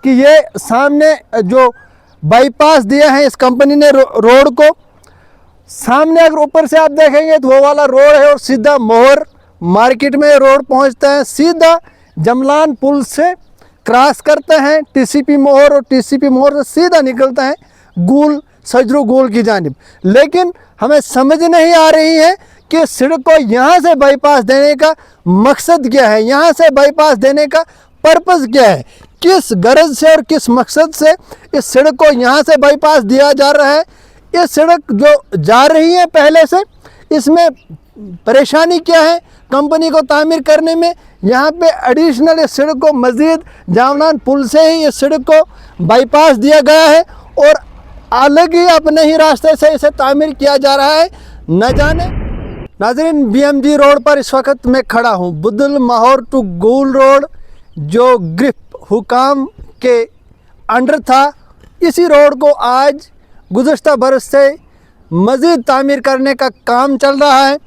कि ये सामने जो बाईपास दिया है इस कंपनी ने रोड को, सामने अगर ऊपर से आप देखेंगे तो वो वाला रोड है और सीधा मोहर मार्केट में रोड पहुंचता है, सीधा जमलान पुल से क्रॉस करता है टीसीपी मोहर और टीसीपी मोहर से सीधा निकलता है गुल सजरू गुल की जानिब। लेकिन हमें समझ नहीं आ रही है कि सड़क को यहाँ से बाईपास देने का मकसद क्या है, यहाँ से बाईपास देने का पर्पस क्या है, किस गरज से और किस मकसद से इस सड़क को यहाँ से बाईपास दिया जा रहा है। ये सड़क जो जा रही है पहले से, इसमें परेशानी क्या है कंपनी को तामीर करने में। यहाँ पे एडिशनल इस सड़क को मज़ीद जामलान पुल से ही इस सड़क को बाईपास दिया गया है और अलग ही अपने ही रास्ते से इसे तामीर किया जा रहा है। न जाने नाज़रीन, बीएमजी रोड पर इस वक्त मैं खड़ा हूँ। बुदल माहौर टू गुल रोड जो ग्रिप हुकाम के अंडर था, इसी रोड को आज गुज़श्ता बरस से मज़ीद तामीर करने का काम चल रहा है।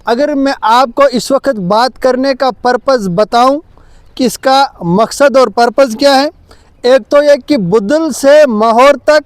अगर मैं आपको इस वक्त बात करने का पर्पज़ बताऊं कि इसका मकसद और पर्पज़ क्या है, एक तो ये कि बुदल से माहौर तक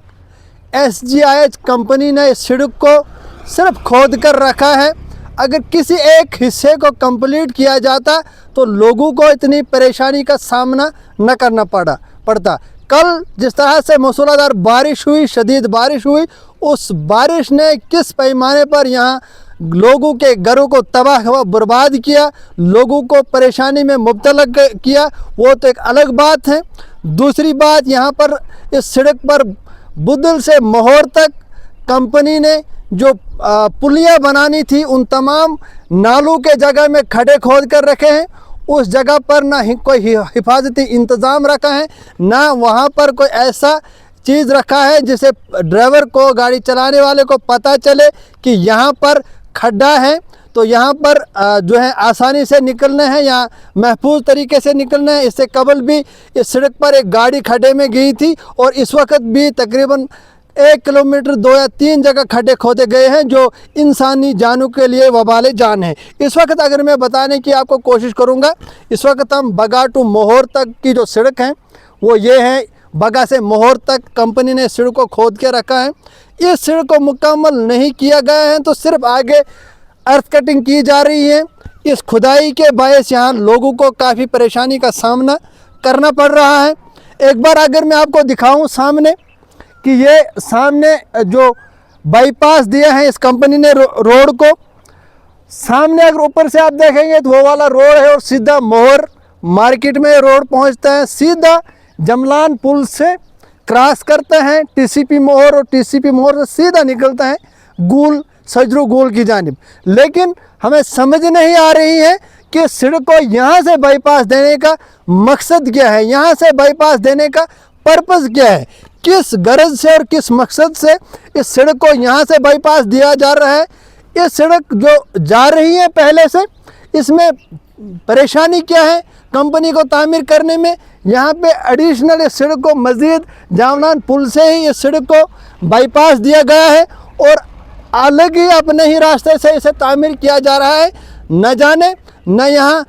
SGIH कंपनी ने इस सड़क को सिर्फ खोद कर रखा है। अगर किसी एक हिस्से को कंप्लीट किया जाता तो लोगों को इतनी परेशानी का सामना न करना पड़ता। कल जिस तरह से मूसलाधार बारिश हुई, शदीद बारिश हुई, उस बारिश ने किस पैमाने पर यहाँ लोगों के घरों को तबाह व बर्बाद किया, लोगों को परेशानी में मुब्तला किया, वो तो एक अलग बात है। दूसरी बात, यहाँ पर इस सड़क पर बुदल से माहौर तक कंपनी ने जो पुलियाँ बनानी थी, उन तमाम नालों के जगह में खड्डे खोद कर रखे हैं। उस जगह पर ना कोई हिफाजती इंतज़ाम रखा है, ना वहाँ पर कोई ऐसा चीज़ रखा है जिसे ड्राइवर को, गाड़ी चलाने वाले को पता चले कि यहाँ पर खड्डा है तो यहाँ पर जो है आसानी से निकलना है या महफूज तरीके से निकलना है। इससे कबल भी इस सड़क पर एक गाड़ी खड्डे में गई थी और इस वक्त भी तकरीबन 1 किलोमीटर 2 या 3 जगह खड्डे खोदे गए हैं जो इंसानी जानों के लिए वबाले जान है। इस वक्त अगर मैं बताने की आपको कोशिश करूँगा, इस वक्त हम बगा टू मोहर तक की जो सड़क है वो ये है। बगा से मोहर तक कंपनी ने सड़क को खोद के रखा है। इस सड़क को मुकम्मल नहीं किया गया है तो सिर्फ आगे अर्थ कटिंग की जा रही है। इस खुदाई के बायस यहाँ लोगों को काफ़ी परेशानी का सामना करना पड़ रहा है। एक बार अगर मैं आपको दिखाऊं सामने कि ये सामने जो बाईपास दिया है इस कंपनी ने रोड को, सामने अगर ऊपर से आप देखेंगे तो वो वाला रोड है और सीधा मोहर मार्केट में रोड पहुंचता है, सीधा जमलान पुल से क्रॉस करता है टीसीपी मोहर और टीसीपी मोहर से सीधा निकलता है गुल सजरू गुल की जानिब। लेकिन हमें समझ नहीं आ रही है कि सड़क को यहाँ से बाईपास देने का मकसद क्या है, यहाँ से बाईपास देने का पर्पस क्या है, किस गरज से और किस मकसद से इस सड़क को यहाँ से बाईपास दिया जा रहा है। ये सड़क जो जा रही है पहले से, इसमें परेशानी क्या है कंपनी को तामीर करने में। यहाँ पे एडिशनल इस सड़क को मज़ीद जामलान पुल से ही इस सड़क को बाईपास दिया गया है और अलग ही अपने ही रास्ते से इसे तामीर किया जा रहा है। न जाने न यहाँ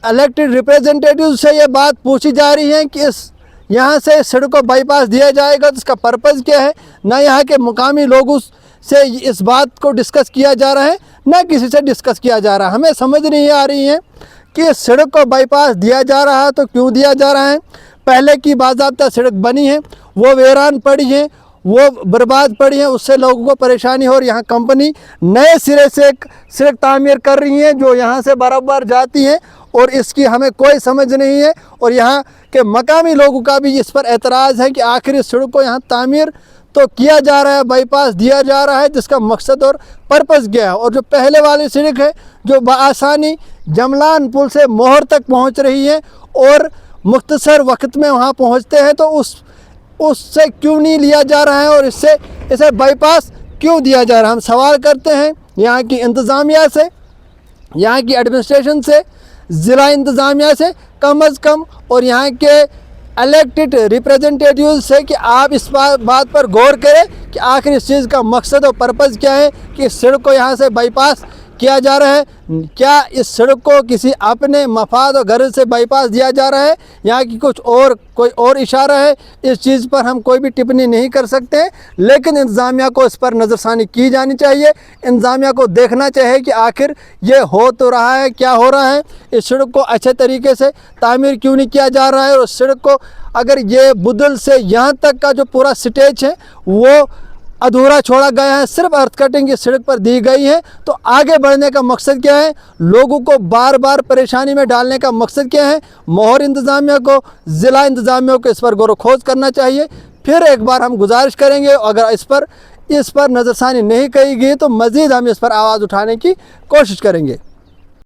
इलेक्टेड रिप्रेजेंटेटिव से ये बात पूछी जा रही है कि इस यहाँ से सड़क को बाईपास दिया जाएगा तो इसका पर्पज़ क्या है, न यहाँ के मुकामी लोगों से इस बात को डिस्कस किया जा रहा है, न किसी से डिस्कस किया जा रहा है। हमें समझ नहीं आ रही है कि इस सड़क को बाईपास दिया जा रहा है तो क्यों दिया जा रहा है। पहले की बाज़ाब्ता सड़क बनी है, वो वीरान पड़ी है, वो बर्बाद पड़ी है, उससे लोगों को परेशानी हो और यहाँ कंपनी नए सिरे से एक सड़क तामीर कर रही है जो यहाँ से बराबर जाती है और इसकी हमें कोई समझ नहीं है। और यहाँ के मकामी लोगों का भी इस पर एतराज़ है कि आखिर इस सड़क को यहाँ तामीर तो किया जा रहा है, बाईपास दिया जा रहा है, जिसका मकसद और पर्पज़ क्या है। और जो पहले वाली सड़क है जो बआसानी जमलान पुल से मोहर तक पहुँच रही है और मुख्तसर वक्त में वहाँ पहुँचते हैं, तो उससे क्यों नहीं लिया जा रहा है और इसे बाईपास क्यों दिया जा रहा है। हम सवाल करते हैं यहाँ की इंतज़ामिया से, यहाँ की एडमिनिस्ट्रेशन से, ज़िला इंतज़ामिया से कम अज़ कम और यहाँ के इलेक्टेड रिप्रेजेंटेटिव से कि आप इस बात पर गौर करें कि आखिर इस चीज़ का मकसद और पर्पज़ क्या है कि इस सड़क को यहाँ से बाईपास किया जा रहा है? क्या इस सड़क को किसी अपने मफाद और गर्ज से बाईपास दिया जा रहा है, यहाँ की कुछ और कोई और इशारा है? इस चीज़ पर हम कोई भी टिप्पणी नहीं कर सकते, लेकिन इंतज़ामिया को इस पर नज़रसानी की जानी चाहिए। इंतज़ामिया को देखना चाहिए कि आखिर ये हो तो रहा है, क्या हो रहा है, इस सड़क को अच्छे तरीके से तामीर क्यों नहीं किया जा रहा है। और उस सड़क को अगर ये बुदल से यहाँ तक का जो पूरा स्टेज है वो अधूरा छोड़ा गया है, सिर्फ अर्थ कटिंग की सड़क पर दी गई है, तो आगे बढ़ने का मकसद क्या है? लोगों को बार बार परेशानी में डालने का मकसद क्या है? मोहर इंतज़ामिया को, ज़िला इंतज़ामिया को इस पर गौर खोज करना चाहिए। फिर एक बार हम गुजारिश करेंगे, अगर इस पर नज़रसानी नहीं की गई तो मज़ीद हम इस पर आवाज़ उठाने की कोशिश करेंगे।